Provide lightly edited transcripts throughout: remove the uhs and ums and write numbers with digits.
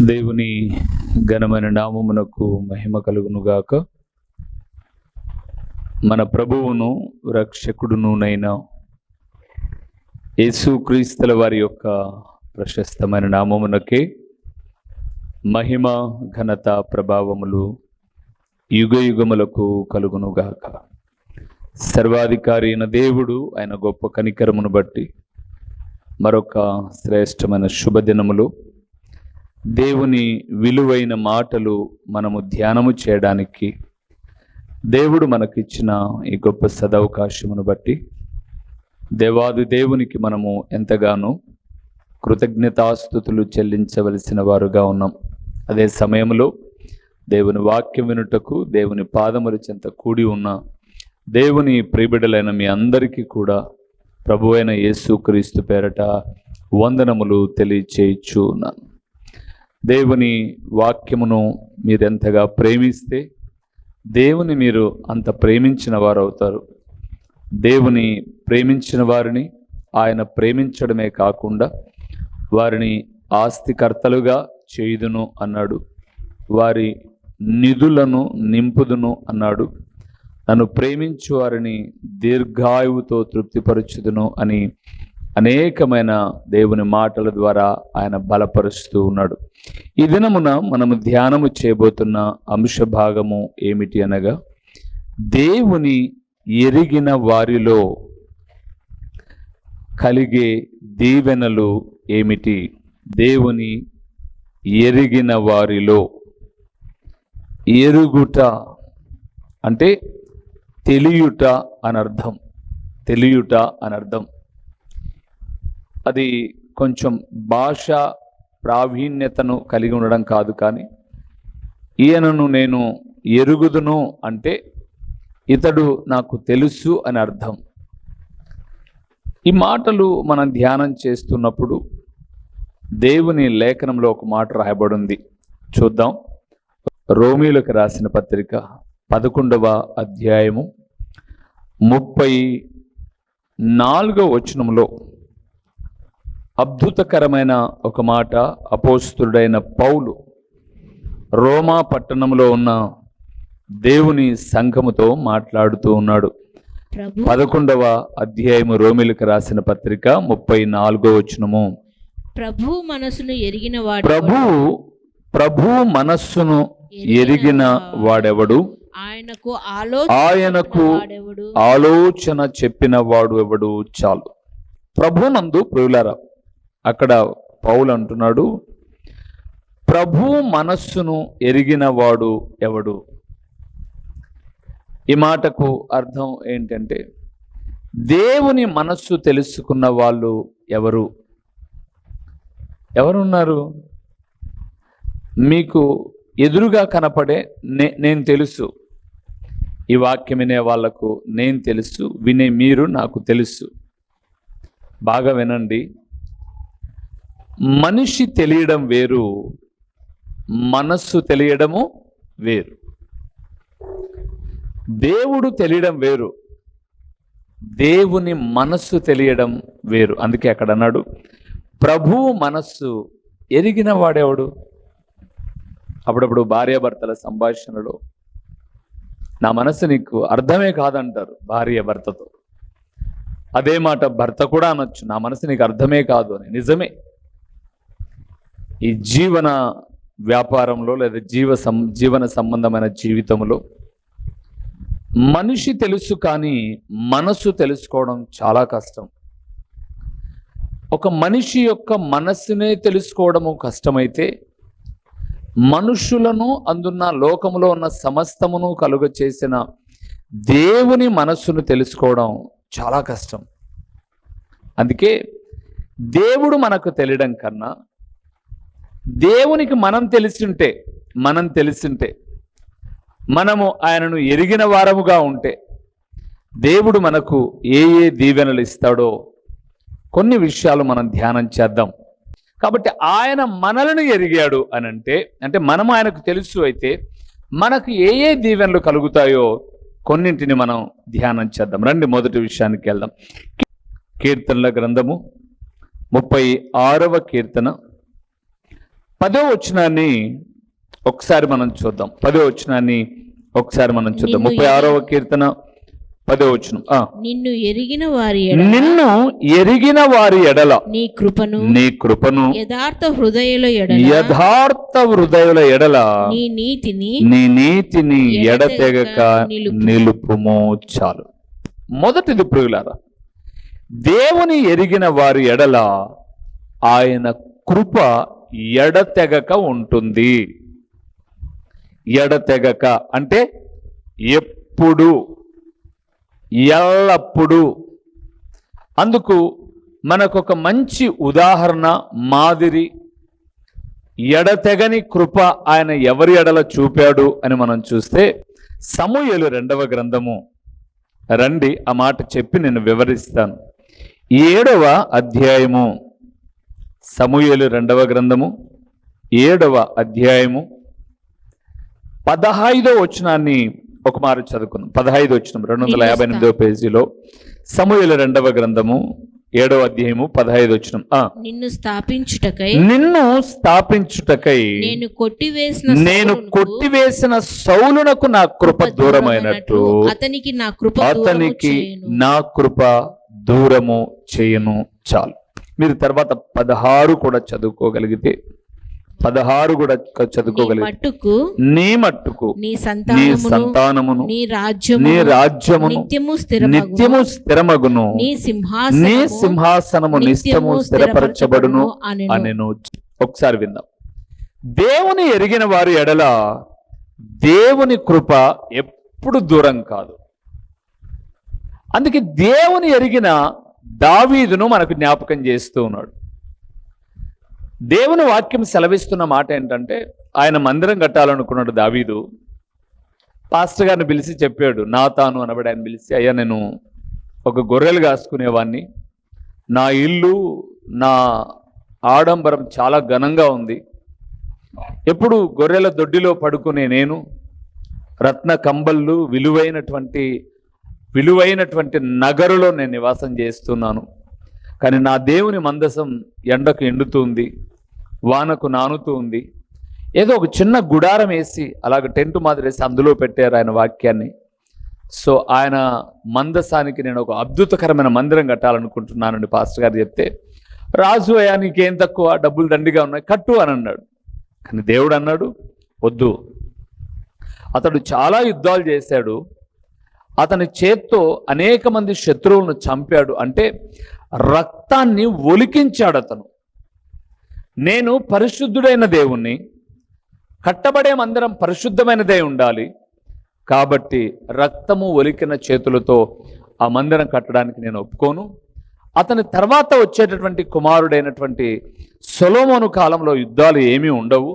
దేవుని ఘనమైన నామమునకు మహిమ కలుగునుగాక. మన ప్రభువును రక్షకుడునునైన యేసుక్రీస్తుల వారి యొక్క ప్రశస్తమైన నామమునకే మహిమ ఘనత ప్రభావములు యుగయుగములకు కలుగునుగాక. సర్వాధికారి అయిన దేవుడు ఆయన గొప్ప కనికరమును బట్టి మరొక శ్రేష్టమైన శుభదినములు దేవుని విలువైన మాటలు మనము ధ్యానము చేయడానికి దేవుడు మనకిచ్చిన ఈ గొప్ప సదవకాశమును బట్టి దేవాది దేవునికి మనము ఎంతగానో కృతజ్ఞతాస్తుతులు చెల్లించవలసిన వారుగా ఉన్నాం. అదే సమయంలో దేవుని వాక్యం వినుటకు దేవుని పాదముల చెంత కూడి ఉన్న దేవుని ప్రియబిడ్డలైన మీ అందరికీ కూడా ప్రభువైన యేసుక్రీస్తు పేరట వందనములు తెలియచేయచ్చు ఉన్నాను. దేవుని వాక్యమును మీరెంతగా ప్రేమిస్తే దేవుని మీరు అంత ప్రేమించిన వారు అవుతారు. దేవుని ప్రేమించిన వారిని ఆయన ప్రేమించడమే కాకుండా వారిని ఆస్తికర్తలుగా చేయుదును అన్నాడు. వారి నిధులను నింపుదును అన్నాడు. నన్ను ప్రేమించు వారిని దీర్ఘాయువుతో తృప్తిపరచుదును అని అనేకమైన దేవుని మాటల ద్వారా ఆయన బలపరుస్తూ ఉన్నాడు. ఈ దినమున మనము ధ్యానము చేయబోతున్న అంశ భాగము ఏమిటి అనగా, దేవుని ఎరిగిన వారిలో కలిగే దీవెనలు ఏమిటి? దేవుని ఎరిగిన వారిలో, ఎరుగుట అంటే తెలియుట అనర్థం. తెలియుట అనర్థం. అది కొంచెం భాష ప్రావీణ్యతను కలిగి ఉండడం కాదు, కానీ ఈయనను నేను ఎరుగుదును అంటే ఇతడు నాకు తెలుసు అని అర్థం. ఈ మాటలు మనం ధ్యానం చేస్తున్నప్పుడు దేవుని లేఖనంలో ఒక మాట రాయబడింది. చూద్దాం. రోమీయులకు రాసిన పత్రిక 11వ అధ్యాయము 34వ వచనంలో అద్భుతకరమైన ఒక మాట అపోస్తుడైన పౌలు రోమా పట్టణంలో ఉన్న దేవుని సంఘముతో మాట్లాడుతూ ఉన్నాడు. 11వ అధ్యాయము రోమీయులకు రాసిన పత్రిక 34వ వచనము. ప్రభు మనస్సును ఎరిగిన వాడెవడు? ఆయనకు ఆలోచన చెప్పిన వాడు ఎవడు? చాలు. ప్రభునందు ప్రియులారా, అక్కడ పౌలు అంటున్నాడు, ప్రభు మనస్సును ఎరిగిన వాడు ఎవడు? ఈ మాటకు అర్థం ఏంటంటే, దేవుని మనస్సు తెలుసుకున్న వాళ్ళు ఎవరు? ఎవరున్నారు? మీకు ఎదురుగా కనపడే నేను తెలుసు. ఈ వాక్యం వినే వాళ్లకు నేను తెలుసు, వినే మీరు నాకు తెలుసు. బాగా వినండి. మనిషి తెలియడం వేరు, మనస్సు తెలియడము వేరు. దేవుడు తెలియడం వేరు, దేవుని మనస్సు తెలియడం వేరు. అందుకే అక్కడ అన్నాడు, ప్రభువు మనస్సు ఎరిగిన వాడేవాడు. అప్పుడప్పుడు భార్యాభర్తల సంభాషణలో నా మనస్సు నీకు అర్థమే కాదంటారు భార్య భర్తతో. అదే మాట భర్త కూడా అనొచ్చు, నా మనసు నీకు అర్థమే కాదు అని. నిజమే. ఈ జీవన వ్యాపారంలో లేదా జీవన సంబంధమైన జీవితంలో మనిషి తెలుసు, కానీ మనసు తెలుసుకోవడం చాలా కష్టం. ఒక మనిషి యొక్క మనస్సునే తెలుసుకోవడము కష్టమైతే మనుషులను, అందున్న లోకములో ఉన్న సమస్తమును కలుగ చేసిన దేవుని మనస్సును తెలుసుకోవడం చాలా కష్టం. అందుకే దేవుడు మనకు తెలియడం కన్నా దేవునికి మనం తెలిసింటే మనము ఆయనను ఎరిగిన వారముగా ఉంటే దేవుడు మనకు ఏ దీవెనలు ఇస్తాడో కొన్ని విషయాలు మనం ధ్యానం చేద్దాం. కాబట్టి ఆయన మనలను ఎరిగాడు అని అంటే మనం ఆయనకు తెలుసు అయితే మనకు ఏ దీవెనలు కలుగుతాయో కొన్నింటిని మనం ధ్యానం చేద్దాం. రండి, మొదటి విషయానికి వెళ్దాం. కీర్తనల గ్రంథము 36వ కీర్తన 10వ వచనాన్ని ఒకసారి మనం చూద్దాం. 10వ వచనాన్ని ఒకసారి మనం చూద్దాం. 36వ కీర్తన 10వ వచనం. నిన్ను ఎరిగిన వారి ఎడల నిన్ను ఎరిగిన వారి ఎడల నీ కృపను యథార్థ హృదయుల ఎడల నీ నీతిని ఎడతెగక నిలుపుము. చాలు. మొదటిది ప్రియులారా, దేవుని ఎరిగిన వారి ఎడల ఆయన కృప ఎడతెగక ఉంటుంది. ఎడతెగక అంటే ఎప్పుడు, ఎల్లప్పుడు. అందుకు మనకొక మంచి ఉదాహరణ, మాదిరి, ఎడతెగని కృప ఆయన ఎవరి ఎడల చూపాడు అని మనం చూస్తే సమూయేలు 2వ గ్రంథము. రండి, ఆ మాట చెప్పి నేను వివరిస్తాను. 7వ అధ్యాయము, సమూయేలు 2వ గ్రంథము 7వ అధ్యాయము 15వ వచనాన్ని ఒక మారు చదువుకుందాం. 15వ వచనం 258వ పేజీలో సమూయేలు 2వ గ్రంథము 7వ అధ్యాయము 15వ వచనం. నిన్ను స్థాపించుటకై నేను కొట్టివేసిన సౌలునకు నా కృప దూరమైనట్టు అతనికి నా కృప దూరము చేయను. చాలు. మీరు తర్వాత 16 కూడా చదువుకోగలిగితే, 16 కూడా చదువుకోగలిగితే, నీ మట్టుకు నీ సంతానమును నీ రాజ్యమును నిత్యము స్థిరమగును, నీ సింహాసనము నిత్యము స్థిరపరచబడును అనెను. ఒకసారి విందాం. దేవుని ఎరిగిన వారి ఎడల దేవుని కృప ఎప్పుడు దూరం కాదు. అందుకే దేవుని ఎరిగిన దావీదును మనకు జ్ఞాపకం చేస్తూ ఉన్నాడు. దేవుని వాక్యం సెలవిస్తున్న మాట ఏంటంటే, ఆయన మందిరం కట్టాలనుకున్నాడు దావీదు. పాస్టర్ గారిని పిలిచి చెప్పాడు, నాతాను అనబడి ఆయన పిలిచి, అయ్యా నేను ఒక గొర్రెలు కాసుకునేవాడిని, నా ఇల్లు నా ఆడంబరం చాలా ఘనంగా ఉంది, ఎప్పుడు గొర్రెల దొడ్డిలో పడుకునే నేను రత్న కంబళ్ళు విలువైనటువంటి నగరులో నేను నివాసం చేస్తున్నాను. కానీ నా దేవుని మందసం ఎండకు ఎండుతుంది, వానకు నానుతూ ఉంది. ఏదో ఒక చిన్న గుడారం వేసి అలాగ టెంట్ మాదిరి వేసి అందులో పెట్టారు ఆయన వాక్యాన్ని. సో ఆయన మందసానికి నేను ఒక అద్భుతకరమైన మందిరం కట్టాలనుకుంటున్నానని పాస్టర్ గారు చెప్తే, రాజు అయ్యా నీకేం తక్కువ, డబ్బులు దండిగా ఉన్నాయి, కట్టు అని అన్నాడు. కానీ దేవుడు అన్నాడు, వద్దు. అతడు చాలా యుద్ధాలు చేశాడు, అతని చేత్తో అనేక మంది శత్రువులను చంపాడు, అంటే రక్తాన్ని ఒలికించాడు అతను. నేను పరిశుద్ధుడైన దేవుణ్ణి, కట్టబడే మందిరం పరిశుద్ధమైనదే ఉండాలి, కాబట్టి రక్తము ఒలికిన చేతులతో ఆ మందిరం కట్టడానికి నేను ఒప్పుకోను. అతని తర్వాత వచ్చేటటువంటి కుమారుడైనటువంటి సొలొమోను కాలంలో యుద్ధాలు ఏమీ ఉండవు,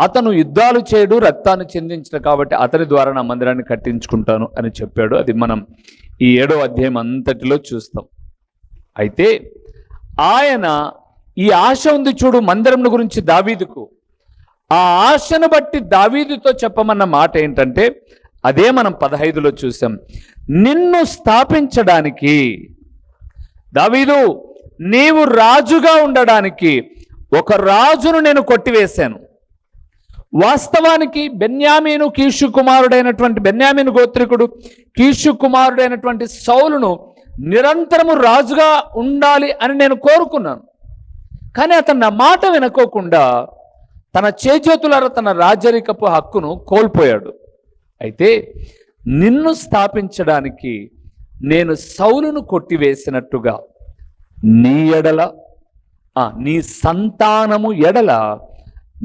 అతను యుద్ధాలు చేయడు, రక్తాన్ని చెందించిన కాబట్టి అతని ద్వారా నా మందిరాన్ని కట్టించుకుంటాను అని చెప్పాడు. అది మనం ఈ 7వ అధ్యాయం అంతటిలో చూస్తాం. అయితే ఆయన ఈ ఆశ ఉంది చూడు మందిరం గురించి దావీదుకు, ఆ ఆశను బట్టి దావీదుతో చెప్పమన్న మాట ఏంటంటే, అదే మనం 15లో చూసాం. నిన్ను స్థాపించడానికి దావీదు, నీవు రాజుగా ఉండడానికి ఒక రాజును నేను కొట్టివేశాను. వాస్తవానికి బెన్యామీను కీషు కుమారుడైనటువంటి బెన్యామీను గోత్రికుడు కీషు కుమారుడైనటువంటి సౌలును నిరంతరము రాజుగా ఉండాలి అని నేను కోరుకున్నాను. కానీ అతను నా మాట వినుకోకుండా తన చేజేతులారా తన రాజరికపు హక్కును కోల్పోయాడు. అయితే నిన్ను స్థాపించడానికి నేను సౌలును కొట్టివేసినట్టుగా నీ ఎడల, నీ సంతానము ఎడల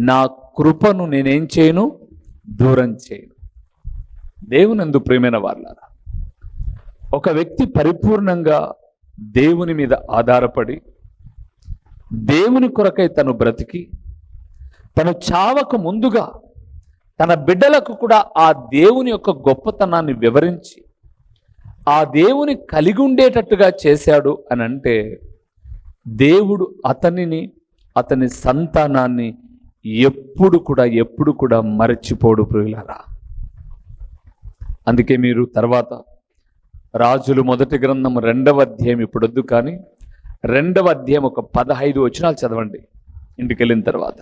నా కృపను నేనేం చేయను, దూరం చేయను. దేవునందు ప్రియమైన వాళ్ళారా, ఒక వ్యక్తి పరిపూర్ణంగా దేవుని మీద ఆధారపడి దేవుని కొరకై తను బ్రతికి తను చావక ముందుగా తన బిడ్డలకు కూడా ఆ దేవుని యొక్క గొప్పతనాన్ని వివరించి ఆ దేవుని కలిగి ఉండేటట్టుగా చేశాడు అని అంటే, దేవుడు అతనిని అతని సంతానాన్ని ఎప్పుడు కూడా మరచిపోడు ప్రియులారా. అందుకే మీరు తర్వాత రాజులు 1వ గ్రంథం 2వ అధ్యాయం ఇప్పుడొద్దు, కానీ 2వ అధ్యాయం ఒక 15 వచనాలు చదవండి ఇంటికి వెళ్ళిన తర్వాత.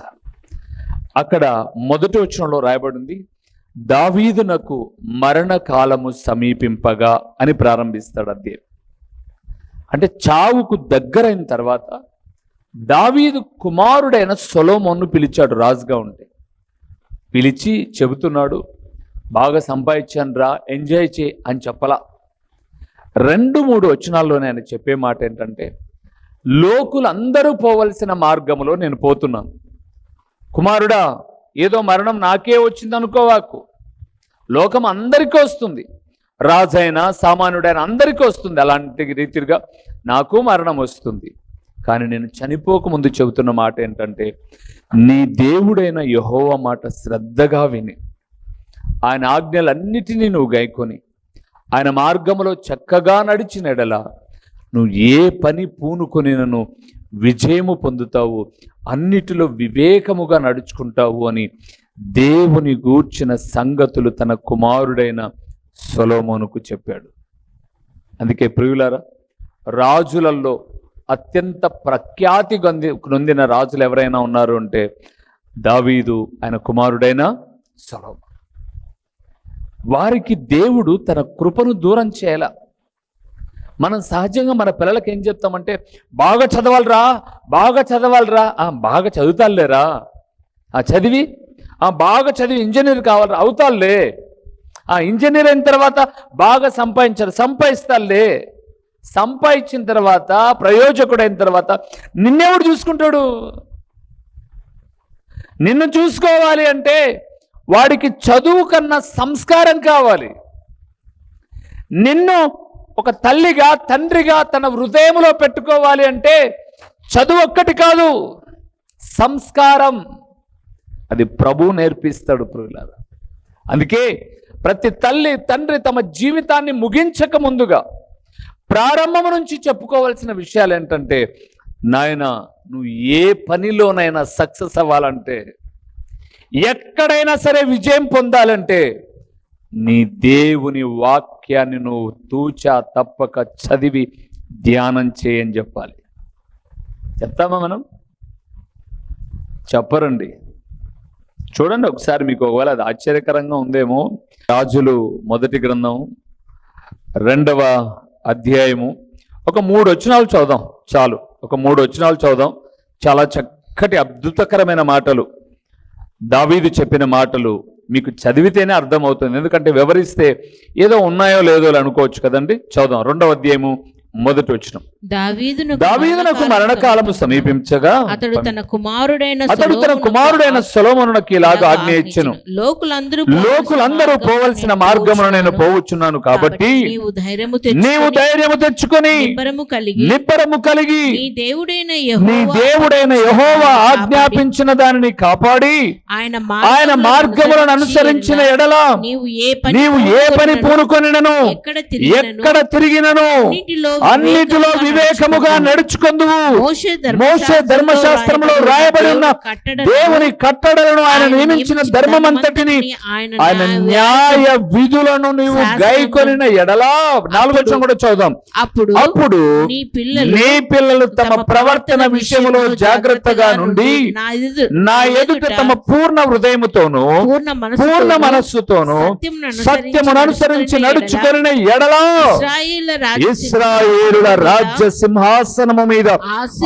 అక్కడ మొదటి వచనంలో రాయబడింది, దావీదునకు మరణకాలము సమీపింపగా అని ప్రారంభిస్తాడు అధ్యాయం. అంటే చావుకు దగ్గరైన తర్వాత దావీదు కుమారుడైన సొలొమోనును పిలిచాడు రాజుగా ఉంటే. పిలిచి చెబుతున్నాడు, బాగా సంపాదించాను రా, ఎంజాయ్ చేయి అని చెప్పలా. 2-3 వచనాల్లోనే ఆయన చెప్పే మాట ఏంటంటే, లోకులందరూ పోవలసిన మార్గంలో నేను పోతున్నాను. కుమారుడా, ఏదో మరణం నాకే వచ్చింది అనుకోవాకు. లోకం అందరికీ వస్తుంది, రాజైనా సామాన్యుడైన అందరికీ వస్తుంది. అలాంటి రీతిగా నాకు మరణం వస్తుంది. కానీ నేను చనిపోకముందు చెబుతున్న మాట ఏంటంటే, నీ దేవుడైన యెహోవా మాట శ్రద్ధగా విని ఆయన ఆజ్ఞలన్నిటినీ నువ్వు గైకొని ఆయన మార్గంలో చక్కగా నడిచిన ఎడల నువ్వు ఏ పని పూనుకొనినను విజయము పొందుతావు, అన్నిటిలో వివేకముగా నడుచుకుంటావు అని దేవుని గూర్చిన సంగతులు తన కుమారుడైన సొలొమోనుకు చెప్పాడు. అందుకే ప్రియులారా, రాజులలో అత్యంత ప్రఖ్యాతి నొందిన రాజులు ఎవరైనా ఉన్నారు అంటే దావీదు, ఆయన కుమారుడైన సొలొమోను. వారికి దేవుడు తన కృపను దూరం చేయాల. మనం సహజంగా మన పిల్లలకి ఏం చెప్తామంటే, బాగా చదవాలరా, బాగా చదవాలరా. బాగా చదువుతాలేరా, చదివి బాగా చదివి ఇంజనీర్ కావాలరా, అవుతాలే. ఇంజనీర్ అయిన తర్వాత బాగా సంపాదిస్తాలే. సంపాదించిన తర్వాత ప్రయోజకుడైన తర్వాత నిన్నెవడు చూసుకుంటాడు? నిన్ను చూసుకోవాలి అంటే వాడికి చదువు కన్నా సంస్కారం కావాలి. నిన్ను ఒక తల్లిగా తండ్రిగా తన హృదయంలో పెట్టుకోవాలి అంటే చదువు ఒక్కటి కాదు, సంస్కారం. అది ప్రభువు నేర్పిస్తాడు ప్రియులారా. అందుకే ప్రతి తల్లి తండ్రి తమ జీవితాన్ని ముగించక ముందుగా ప్రారంభం నుంచి చెప్పుకోవాల్సిన విషయాలు ఏంటంటే, నాయన నువ్వు ఏ పనిలోనైనా సక్సెస్ అవ్వాలంటే, ఎక్కడైనా సరే విజయం పొందాలంటే నీ దేవుని వాక్యాన్ని నువ్వు తూచా తప్పక చదివి ధ్యానం చేయని చెప్పాలి. చెప్తామా మనం? చెప్పరండి. చూడండి ఒకసారి, మీకు ఒకవేళ అది ఆశ్చర్యకరంగా ఉందేమో. రాజులు మొదటి గ్రంథం 2వ అధ్యాయము ఒక 3 వచనాలు చదుదాం చాలు. ఒక 3 వచనాలు చదుదాం. చాలా చక్కటి అద్భుతకరమైన మాటలు, దావీదు చెప్పిన మాటలు మీకు చదివితేనే అర్థమవుతుంది. ఎందుకంటే వివరిస్తే ఏదో ఉన్నాయో లేదో అనుకోవచ్చు కదండి. చదుదాం. 2వ అధ్యాయము మొదటి వచనం. దావీదునకు మరణకాలము సమీపించగా అతడు తన కుమారుడైన సొలొమోనునకు ఇలాగా ఆజ్ఞ ఇచ్చెను, లోకులందరూ పోవలసిన మార్గమును నేను పోవచ్చున్నాను. కాబట్టి నీవు ధైర్యము తెచ్చుకొని నిబ్బరము కలిగి నీ దేవుడైన యెహోవా ఆజ్ఞాపించిన దానిని కాపాడి ఆయన మార్గములను అనుసరించిన ఎడల నీవు ఏ పని పూనుకొనినను ఎక్కడ తిరిగినను అన్నిటిలో వివేకముగా నడుచుకొందువు. మోషే ధర్మశాస్త్రంలో రాయబడి ఉన్న దేవుని కట్టడలను, ఆయన నియమించిన ధర్మమంతటిని, ఆయన న్యాయ విధులను నీవు గైకొనిన ఎడలా. 4వ వచనం కూడా చదుదాం. అప్పుడు నీ పిల్లలు తమ ప్రవర్తన విషయములో జాగ్రత్తగా నుండి నా ఎదుట తమ పూర్ణ హృదయముతోను పూర్ణ మనస్సుతోను సత్యమును అనుసరించి నడుచుకొనిన ఎడలా ఇశ్రాయేలుల రాజ్య సింహాసనము మీద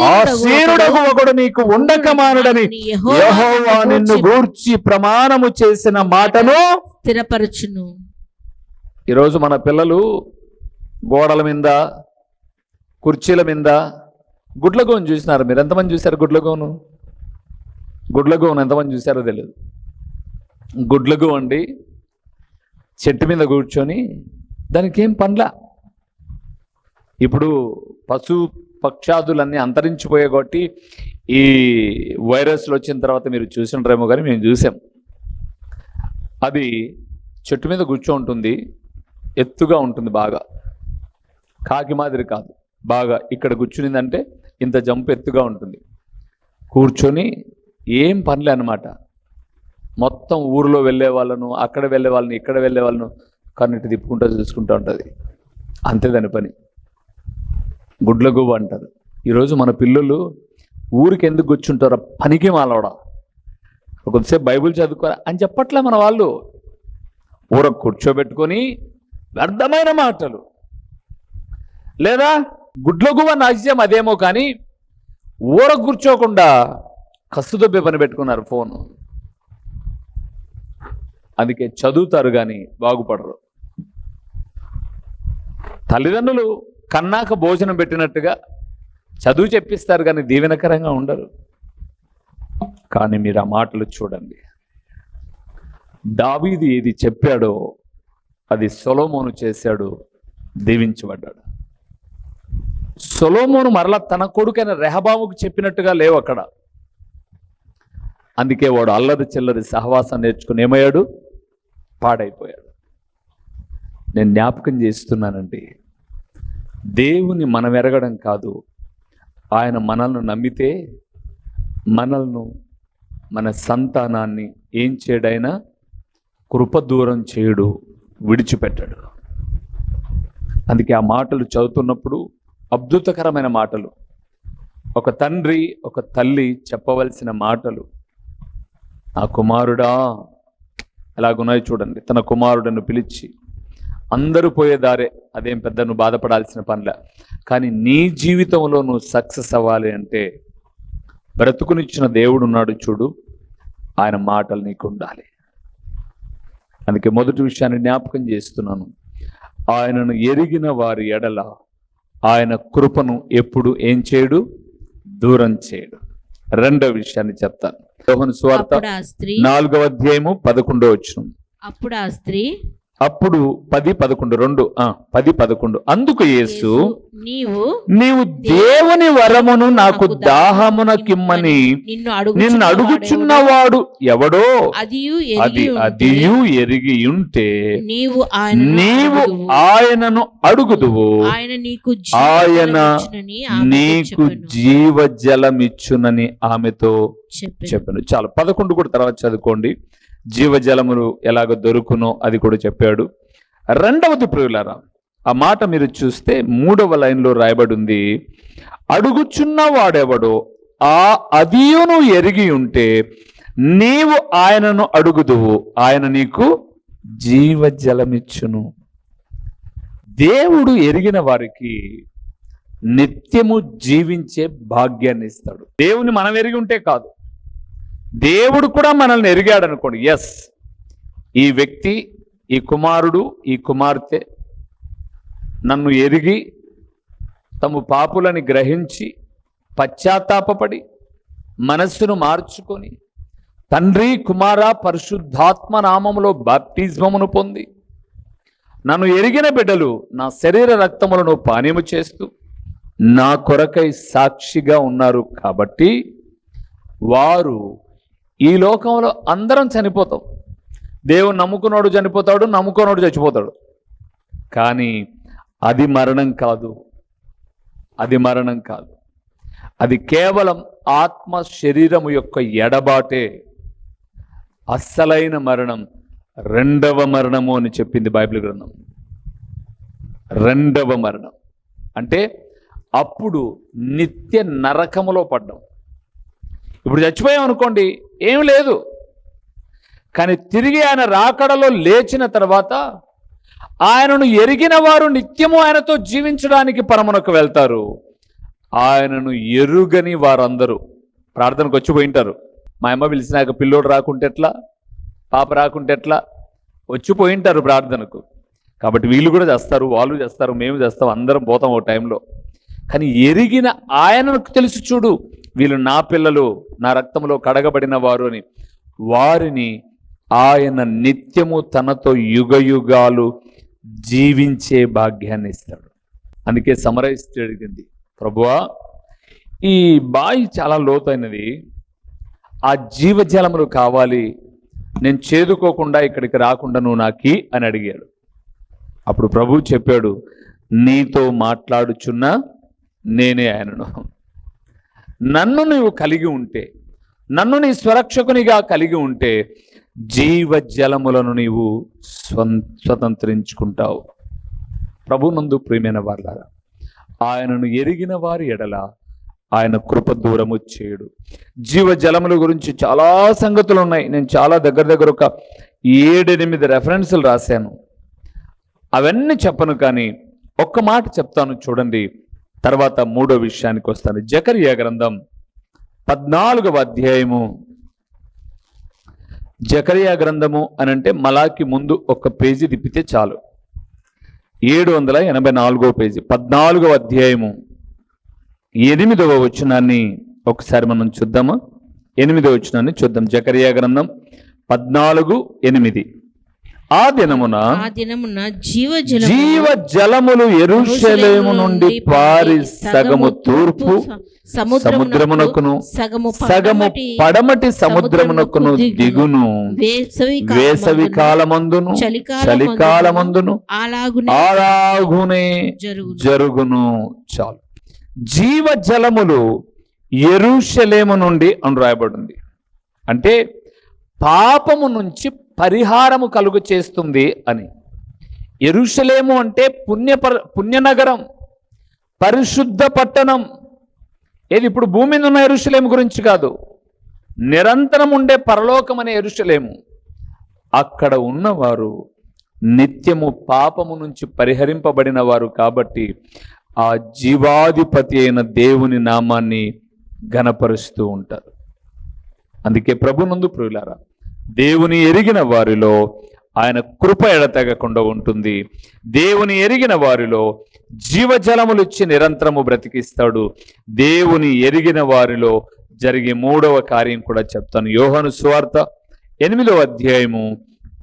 ఆసీనుడగు ఒకడు నీకు ఉండక మానుడని యెహోవా నిన్ను గూర్చి ప్రమాణము చేసిన మాటను స్థిరపరచును. ఈరోజు మన పిల్లలు గోడల మీద, కుర్చీల మీద గుడ్లగోను చూసినారు. మీరు ఎంతమంది చూశారు గుడ్లగోను? గుడ్లగోను ఎంతమంది చూశారో తెలియదు. గుడ్లగో అండి చెట్టు మీద కూర్చొని, దానికి ఏం పనిలా. ఇప్పుడు పశు పక్షాదులన్నీ అంతరించిపోయే కాబట్టి ఈ వైరస్లు వచ్చిన తర్వాత మీరు చూసి ఉంటారేమో, కానీ మేము చూసాం. అది చెట్టు మీద కూర్చో ఉంటుంది, ఎత్తుగా ఉంటుంది, బాగా కాకి మాదిరి కాదు, బాగా ఇక్కడ కూర్చునిందంటే ఇంత జంప్ ఎత్తుగా ఉంటుంది. కూర్చొని ఏం పనిలే అన్నమాట. మొత్తం ఊరిలో వెళ్ళే వాళ్ళను, అక్కడ వెళ్ళే వాళ్ళని, ఇక్కడ వెళ్ళే వాళ్ళను కన్నిటి తిప్పుకుంటూ చూసుకుంటూ ఉంటుంది. అంతే దాని పని. గుడ్లగూబ అంటారు. ఈరోజు మన పిల్లలు ఊరికి ఎందుకు కూర్చుంటారో పనికి మాలవడా. కొద్దిసేపు బైబిల్ చదువుకోరా అని చెప్పట్లే మన వాళ్ళు. ఊర కూర్చోబెట్టుకొని వ్యర్థమైన మాటలు, లేదా గుడ్లగువ నాజ్యం అదేమో కానీ ఊర కూర్చోకుండా కస్తుదొబ్బే పని పెట్టుకున్నారు ఫోను. అందుకే చదువుతారు కానీ బాగుపడరు. తల్లిదండ్రులు కన్నాక భోజనం పెట్టినట్టుగా చదువు చెప్పిస్తారు కానీ దీవెనకరంగా ఉండరు. కానీ మీరు ఆ మాటలు చూడండి. దావీదు ఏది చెప్పాడో అది సొలొమోను చేశాడు, దీవించబడ్డాడు. సొలొమోను మరలా తన కొడుకైన రెహబాముకు చెప్పినట్టుగా లేవు అక్కడ. అందుకే వాడు అల్లరి చిల్లరి సహవాసం నేర్చుకుని ఏమయ్యాడు? పాడైపోయాడు. నేను జ్ఞాపకం చేస్తున్నానండి, దేవుని మనం ఎరగడం కాదు, ఆయన మనల్ని నమ్మితే మనల్ని, మన సంతానాన్ని ఏం చేయడైనా కృప దూరం చేయడు, విడిచిపెట్టాడు. అందుకే ఆ మాటలు చదువుతున్నప్పుడు అద్భుతకరమైన మాటలు, ఒక తండ్రి ఒక తల్లి చెప్పవలసిన మాటలు. ఆ కుమారుడా ఎలాగున్నాయి చూడండి. తన కుమారుడను పిలిచి, అందరూ పోయే దారే, అదేం పెద్ద నువ్వు బాధపడాల్సిన పనిలే, కానీ నీ జీవితంలో నువ్వు సక్సెస్ అవ్వాలి అంటే బ్రతుకునిచ్చిన దేవుడు ఉన్నాడు చూడు, ఆయన మాటలు నీకు ఉండాలి. అందుకే మొదటి విషయాన్ని జ్ఞాపకం చేస్తున్నాను, ఆయనను ఎరిగిన వారి ఎడల ఆయన కృపను ఎప్పుడు ఏం చేయడు? దూరం చేయడు. రెండవ విషయాన్ని చెప్తాను. యోహాను సువార్త 4వ అధ్యాయము 11వ వచనం. అప్పుడు ఆ స్త్రీ, అప్పుడు 10-11 2 10-11 అందుకు యేసు, నీవు దేవుని వరమును నాకు దాహమునకిమ్మని నిన్ను అడుగుచున్నవాడు ఎవడో అదియు ఎరిగి ఉంటే నీవు ఆయనను అడుగుదువు, ఆయన నీకు జీవజలమిచ్చునని ఆమెతో చెప్పాను. చాలు, 11 కూడా తర్వాత చదువుకోండి. జీవజలములు ఎలాగ దొరుకునో అది కూడా చెప్పాడు. రెండవది ప్రియులారా, ఆ మాట మీరు చూస్తే 3వ లైన్లో రాయబడి ఉంది, అడుగుచున్న వాడెవడో అదియును ఎరిగి ఉంటే నీవు ఆయనను అడుగుదువు, ఆయన నీకు జీవజలమిచ్చును. దేవుడు ఎరిగిన వారికి నిత్యము జీవించే భాగ్యాన్ని ఇస్తాడు. దేవుని మనం ఎరిగి ఉంటే కాదు, దేవుడు కూడా మనల్ని ఎరిగాడు అనుకోండి, ఎస్ ఈ వ్యక్తి, ఈ కుమారుడు, ఈ కుమార్తె నన్ను ఎరిగి తమ పాపులని గ్రహించి పశ్చాత్తాపపడి మనస్సును మార్చుకొని తండ్రి కుమార పరిశుద్ధాత్మ నామములో బాప్టిజమును పొంది నన్ను ఎరిగిన బిడ్డలు నా శరీర రక్తములను పానీయము చేస్తూ నా కొరకై సాక్షిగా ఉన్నారు. కాబట్టి వారు, ఈ లోకంలో అందరం చనిపోతాం, దేవుని నమ్ముకున్నాడు చనిపోతాడు, నమ్ముకున్నాడు చచ్చిపోతాడు, కానీ అది మరణం కాదు, అది మరణం కాదు, అది కేవలం ఆత్మ శరీరము యొక్క ఎడబాటే. అస్సలైన మరణం రెండవ మరణము అని చెప్పింది బైబిల్ గ్రంథం. రెండవ మరణం అంటే అప్పుడు నిత్య నరకములో పడ్డాం. ఇప్పుడు చచ్చిపోయాం అనుకోండి, ఏం లేదు, కానీ తిరిగి ఆయన రాకడలో లేచిన తర్వాత ఆయనను ఎరిగిన వారు నిత్యము ఆయనతో జీవించడానికి పరమునకు వెళ్తారు. ఆయనను ఎరుగని వారందరూ ప్రార్థనకు వచ్చిపోయింటారు. మా అమ్మ పిలిచినాక పిల్లోడు రాకుంటే ఎట్లా, పాప రాకుంటే ఎట్లా, వచ్చిపోయింటారు ప్రార్థనకు. కాబట్టి వీళ్ళు కూడా చేస్తారు, వాళ్ళు చేస్తారు, మేము చేస్తాం, అందరం పోతాం ఓ టైంలో. కానీ ఎరిగిన ఆయనకు తెలుసు చూడు, వీళ్ళు నా పిల్లలు, నా రక్తంలో కడగబడిన వారు అని, వారిని ఆయన నిత్యము తనతో యుగయుగాలు జీవించే భాగ్యాన్ని ఇస్తాడు. అందుకే సమరయిస్తూ అడిగింది, ప్రభువా ఈ బావి చాలా లోతైనది, ఆ జీవజలములు కావాలి, నేను చేదుకోకుండా ఇక్కడికి రాకుండా నువ్వు నాకి అని అడిగాడు. అప్పుడు ప్రభువు చెప్పాడు, నీతో మాట్లాడుచున్న నేనే ఆయనను. నన్ను నువ్వు కలిగి ఉంటే, నన్ను నీ స్వరక్షకునిగా కలిగి ఉంటే జీవజలములను నీవు స్వతంత్రించుకుంటావు. ప్రభునందు ప్రియమైన వారులారా, ఆయనను ఎరిగిన వారి ఎడల ఆయన కృప దూరము చేయడు. జీవజలముల గురించి చాలా సంగతులు ఉన్నాయి. నేను చాలా దగ్గర ఒక 7-8 రెఫరెన్సులు రాశాను. అవన్నీ చెప్పను, కానీ ఒక్క మాట చెప్తాను చూడండి. తర్వాత 3వ విషయానికి వస్తాను. జకరియా గ్రంథం 14వ అధ్యాయము. జకరియా గ్రంథము అని అంటే మలాకి ముందు ఒక పేజీ తిప్పితే చాలు. 784వ పేజీ, 14వ అధ్యాయము 8వ వచనాన్ని ఒకసారి మనం చూద్దామా? 8వ వచనాన్ని చూద్దాం. జకరియా గ్రంథం 14:8. ఆ దినమున జీవ జలములు యెరూషలేము నుండి పారి సగము తూర్పు సముద్రమునకును సగము పడమటి సముద్రమునకును దిగును. వేసవి కాలమందును చలికాలమందును అలాగునే జరుగును. చాలు. జీవ జలములు యెరూషలేము నుండి అని రాయబడింది. అంటే పాపము నుంచి పరిహారము కలుగు చేస్తుంది అని. యెరూషలేము అంటే పుణ్యనగరం, పరిశుద్ధ పట్టణం. ఏది ఇప్పుడు భూమి మీద ఉన్న యెరూషలేము గురించి కాదు, నిరంతరం ఉండే పరలోకం అనే యెరూషలేము. అక్కడ ఉన్నవారు నిత్యము పాపము నుంచి పరిహరింపబడిన వారు కాబట్టి ఆ జీవాధిపతి అయిన దేవుని నామాన్ని ఘనపరుస్తూ ఉంటారు. అందుకే ప్రభునందు ప్రియులారా, దేవుని ఎరిగిన వారిలో ఆయన కృప ఎడతెగకుండా ఉంటుంది. దేవుని ఎరిగిన వారిలో జీవజలములు ఇచ్చి నిరంతరము బ్రతికిస్తాడు. దేవుని ఎరిగిన వారిలో జరిగే 3వ కార్యం కూడా చెప్తాను. యోహాను సువార్త 8వ అధ్యాయము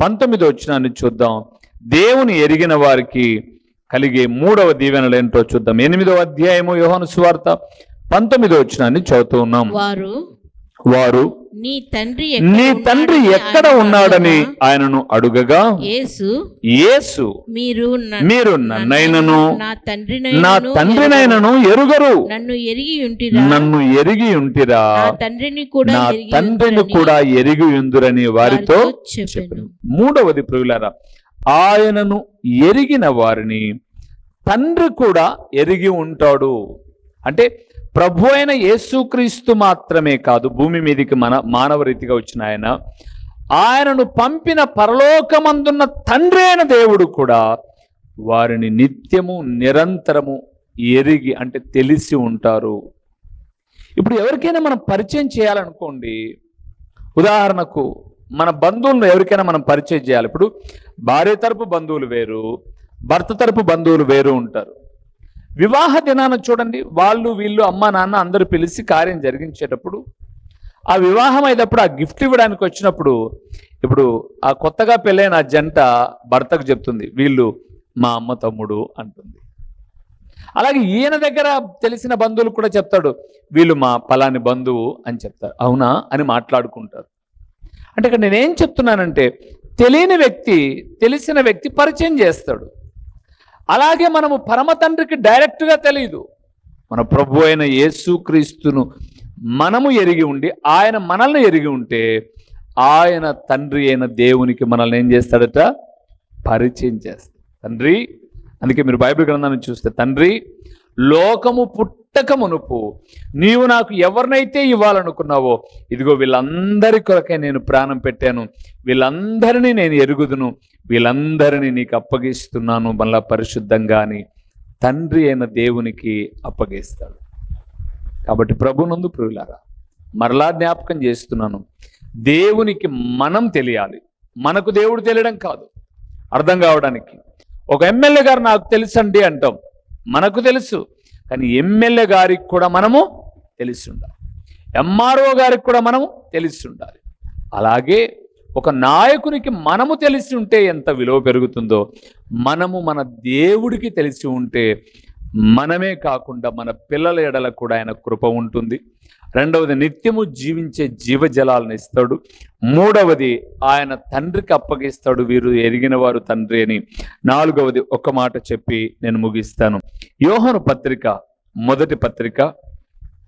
19వ వచనాన్ని చూద్దాం. దేవుని ఎరిగిన వారికి కలిగే 3వ దీవెనలు ఏంటో చూద్దాం. 8వ అధ్యాయము యోహాను సువార్త 19వ వచనాన్ని చదువుతూ ఉన్నాం. వారు నీ తండ్రి ఎక్కడ ఉన్నాడని ఆయనను అడుగగా యేసు మీరు నన్నైనను నా తండ్రినైనను ఎరుగరు, నన్ను ఎరిగి ఉంటిరా నా తండ్రిని కూడా ఎరిగి ఉందురని వారితో చెప్పాను. 3వది ప్రియులారా, ఆయనను ఎరిగిన వారిని తండ్రి కూడా ఎరిగి ఉంటాడు. అంటే ప్రభు అయిన యేసుక్రీస్తు మాత్రమే కాదు, భూమి మీదకి మానవ రీతిగా వచ్చిన ఆయనను పంపిన పరలోకమందున్న తండ్రి అయిన దేవుడు కూడా వారిని నిత్యము నిరంతరము ఎరిగి అంటే తెలిసి ఉంటారు. ఇప్పుడు ఎవరికైనా మనం పరిచయం చేయాలనుకోండి, ఉదాహరణకు మన బంధువులను ఎవరికైనా మనం పరిచయం చేయాలి. ఇప్పుడు భార్య తరపు బంధువులు వేరు, భర్త తరపు బంధువులు వేరు ఉంటారు. వివాహ దినాన్ని చూడండి, వాళ్ళు వీళ్ళు అమ్మ నాన్న అందరూ పిలిచి కార్యం జరిగించేటప్పుడు, ఆ వివాహం అయినప్పుడు ఆ గిఫ్ట్ ఇవ్వడానికి వచ్చినప్పుడు, ఇప్పుడు ఆ కొత్తగా పెళ్ళైన ఆ జంట భర్తకు చెప్తుంది, వీళ్ళు మా అమ్మ తమ్ముడు అంటుంది. అలాగే ఈయన దగ్గర తెలిసిన బంధువులు కూడా చెప్తాడు, వీళ్ళు మా పలాని బంధువు అని చెప్తారు. అవునా అని మాట్లాడుకుంటారు. అంటే ఇక్కడ నేనేం చెప్తున్నానంటే, తెలియని వ్యక్తి తెలిసిన వ్యక్తి పరిచయం చేస్తాడు. అలాగే మనము పరమ తండ్రికి డైరెక్ట్గా తెలియదు. మన ప్రభు అయిన యేసుక్రీస్తును మనము ఎరిగి ఉండి ఆయన మనల్ని ఎరిగి ఉంటే ఆయన తండ్రి అయిన దేవునికి మనల్ని ఏం చేస్తాడట? పరిచయం చేస్తాడు. తండ్రి, అందుకే మీరు బైబిల్ గ్రంథాన్ని చూస్తే, తండ్రి లోకము పుట్టక మునుపు నీవు నాకు ఎవరినైతే ఇవ్వాలనుకున్నావో ఇదిగో వీళ్ళందరి కొరకే నేను ప్రాణం పెట్టాను, వీళ్ళందరినీ నేను ఎరుగుదును, వీళ్ళందరినీ నీకు అప్పగిస్తున్నాను మళ్ళా పరిశుద్ధంగా అని తండ్రి అయిన దేవునికి అప్పగిస్తాడు. కాబట్టి ప్రభునందు ప్రియులారా, మరలా జ్ఞాపకం చేస్తున్నాను, దేవునికి మనం తెలియాలి, మనకు దేవుడు తెలియడం కాదు. అర్థం కావడానికి, ఒక ఎమ్మెల్యే గారు నాకు తెలుసండి అంటాం, మనకు తెలుసు, కానీ ఎమ్మెల్యే గారికి కూడా మనము తెలిసి ఉండాలి, ఎంఆర్ఓ గారికి కూడా మనము తెలిసి ఉండాలి. అలాగే ఒక నాయకునికి మనము తెలిసి ఉంటే ఎంత విలువ పెరుగుతుందో, మనము మన దేవుడికి తెలిసి ఉంటే మనమే కాకుండా మన పిల్లల ఎడల కూడా ఆయన కృప ఉంటుంది. రెండవది, నిత్యము జీవించే జీవజలాలను ఇస్తాడు. మూడవది, ఆయన తండ్రికి అప్పగిస్తాడు, వీరు ఎరిగిన వారు తండ్రి అని. నాలుగవది ఒక మాట చెప్పి నేను ముగిస్తాను. యోహాను పత్రిక, మొదటి పత్రిక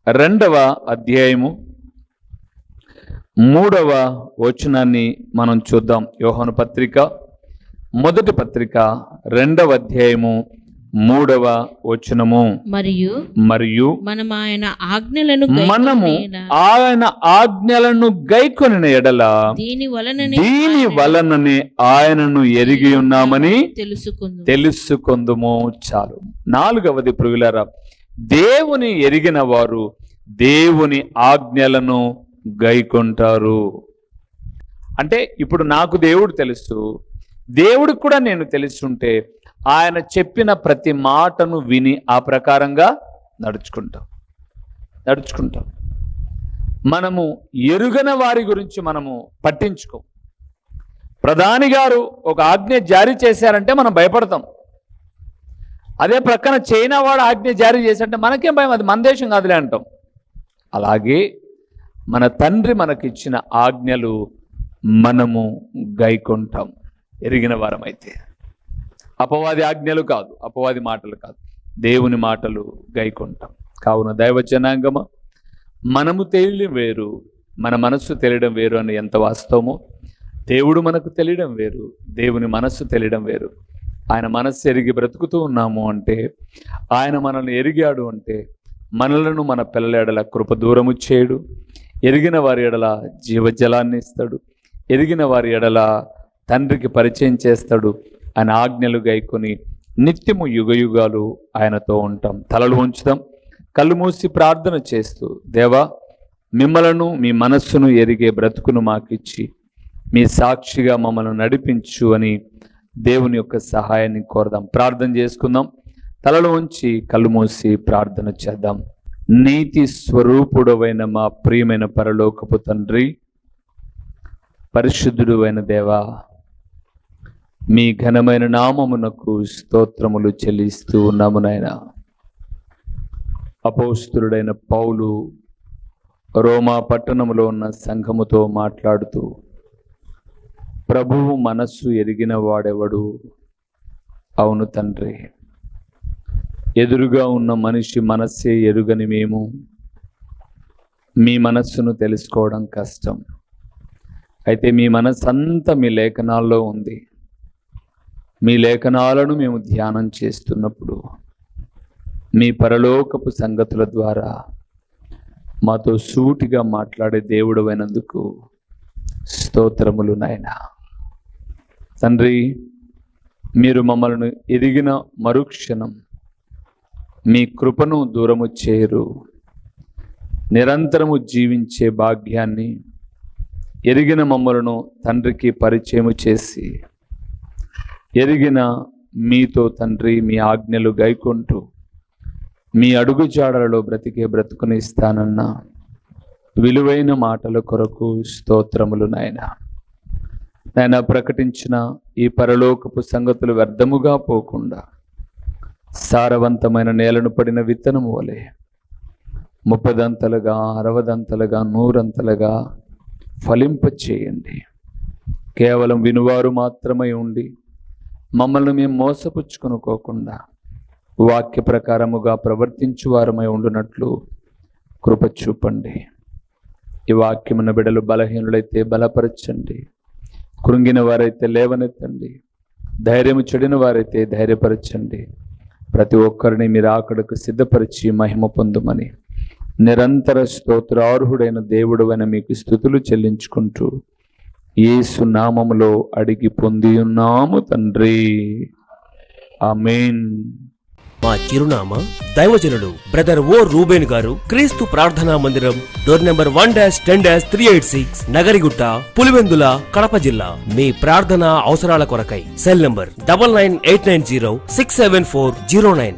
2వ అధ్యాయము 3వ వచనాన్ని మనం చూద్దాం. యోహాను పత్రిక, మొదటి పత్రిక 2వ అధ్యాయము 3వ వచనము. మరియు మరియు మనం ఆయన ఆజ్ఞలను మనము ఆయన ఆజ్ఞలను గైకొనిన ఎడల దీని వలననే ఆయనను ఎరిగి ఉన్నామని తెలుసుకుందు. తెలుసుకొందుము. చాలు. 4వది ప్రియులారా, దేవుని ఎరిగిన వారు దేవుని ఆజ్ఞలను గైకొంటారు. అంటే ఇప్పుడు నాకు దేవుడు తెలుసు, దేవుడికి కూడా నేను తెలుసుంటే ఆయన చెప్పిన ప్రతి మాటను విని ఆ ప్రకారంగా నడుచుకుంటాం. మనము ఎరుగని వారి గురించి మనము పట్టించుకోం. ప్రధాని గారు ఒక ఆజ్ఞ జారీ చేశారంటే మనం భయపడతాం. అదే ప్రక్కన చైనా వాడు ఆజ్ఞ జారీ చేశారంటే మనకేం భయం, అది మన దేశం కాదులే అంటాం. అలాగే మన తండ్రి మనకిచ్చిన ఆజ్ఞలు మనము గైకొంటాం ఎరిగిన వారమైతే. అపవాది ఆజ్ఞలు కాదు, అపవాది మాటలు కాదు, దేవుని మాటలు గైకొంటాం. కావున దైవ జనాంగమ, మనము తెలియడం వేరు, మన మనస్సు తెలియడం వేరు అని ఎంత వాస్తవమో, దేవుడు మనకు తెలియడం వేరు, దేవుని మనస్సు తెలియడం వేరు. ఆయన మనస్సు ఎరిగి బ్రతుకుతూ ఉన్నాము అంటే, ఆయన మనల్ని ఎరిగాడు అంటే మనలను మన పిల్లల ఎడల కృప దూరము చేయడు, ఎరిగిన వారి ఎడల జీవజలాన్ని ఇస్తాడు, ఎరిగిన వారి ఎడల తండ్రికి పరిచయం చేస్తాడు. ఆయన ఆజ్ఞలు గైకొని నిత్యము యుగయుగాలు ఆయనతో ఉంటాం. తలలు ఉంచుదాం, కళ్ళు మూసి ప్రార్థన చేస్తూ, దేవా మిమ్మలను మీ మనస్సును ఎరిగే బ్రతుకును మాకిచ్చి మీ సాక్షిగా మమ్మల్ని నడిపించు అని దేవుని యొక్క సహాయాన్ని కోరదాం. ప్రార్థన చేసుకుందాం. తలలు ఉంచి కళ్ళు మూసి ప్రార్థన చేద్దాం. నీతి స్వరూపుడవైన మా ప్రియమైన పరలోకపు తండ్రి, పరిశుద్ధుడు అయిన దేవా, మీ ఘనమైన నామమునకు స్తోత్రములు చెల్లిస్తూ ఉన్నాము నాయనా. అపోస్తులుడైన పౌలు రోమా పట్టణములో ఉన్న సంఘముతో మాట్లాడుతూ, ప్రభువు మనస్సు ఎరిగిన వాడెవడు? అవును తండ్రి, ఎదురుగా ఉన్న మనిషి మనస్సే ఎరుగని మేము మీ మనస్సును తెలుసుకోవడం కష్టం. అయితే మీ మనస్సు అంతా మీ లేఖనాల్లో ఉంది. మీ లేఖనాలను మేము ధ్యానం చేస్తున్నప్పుడు మీ పరలోకపు సంగతుల ద్వారా మాతో సూటిగా మాట్లాడే దేవుడు అయినందుకు స్తోత్రములు నాయనా. తండ్రి, మీరు మమ్మల్ని ఎరిగిన మరుక్షణం మీ కృపను దూరము చేయరు. నిరంతరము జీవించే భాగ్యాన్ని ఎరిగిన మమ్మలను తండ్రికి పరిచయము చేసి, ఎరిగిన మీతో తండ్రి మీ ఆజ్ఞలు గైకొంటూ మీ అడుగు జాడలలో బ్రతికే బ్రతుకుని ఇస్తానన్న విలువైన మాటల కొరకు స్తోత్రములు నాయన. నాయన, ప్రకటించిన ఈ పరలోకపు సంగతులు వ్యర్థముగా పోకుండా సారవంతమైన నేలను పడిన విత్తనము వలె 30దంతలుగా 60దంతలుగా 100ంతలుగా ఫలింప చేయండి. కేవలం వినువారు మాత్రమే ఉండి మమ్మల్ని మేము మోసపుచ్చుకొనుకోకుండా వాక్య ప్రకారముగా ప్రవర్తించువారమై ఉండునట్లు కృప చూపండి. ఈ వాక్యమున బిడలు బలహీనులైతే బలపరచండి, కృంగిన వారైతే లేవనెత్తండి, ధైర్యము చెడిన వారైతే ధైర్యపరచండి. ప్రతి ఒక్కరిని మీరు ఆకడకు సిద్ధపరిచి మహిమ పొందుమని నిరంతర స్తోత్రార్హుడైన దేవుడు అయిన మీకు స్తుతులు చెల్లించుకుంటూ యేసు నామములో అడిగి పొంది ఉన్నాము తండ్రి, ఆమేన్. మా చిరునామా దైవజనుడు బ్రదర్ ఓ రూబేన్ గారు, క్రీస్తు ప్రార్థనా మందిరం, డోర్ నెంబర్ 1-10-386, నగరిగుట్ట, పులివెందుల, కడప జిల్లా. మీ ప్రార్థనా అవసరాల కొరకై సెల్ నంబర్ 9989067409.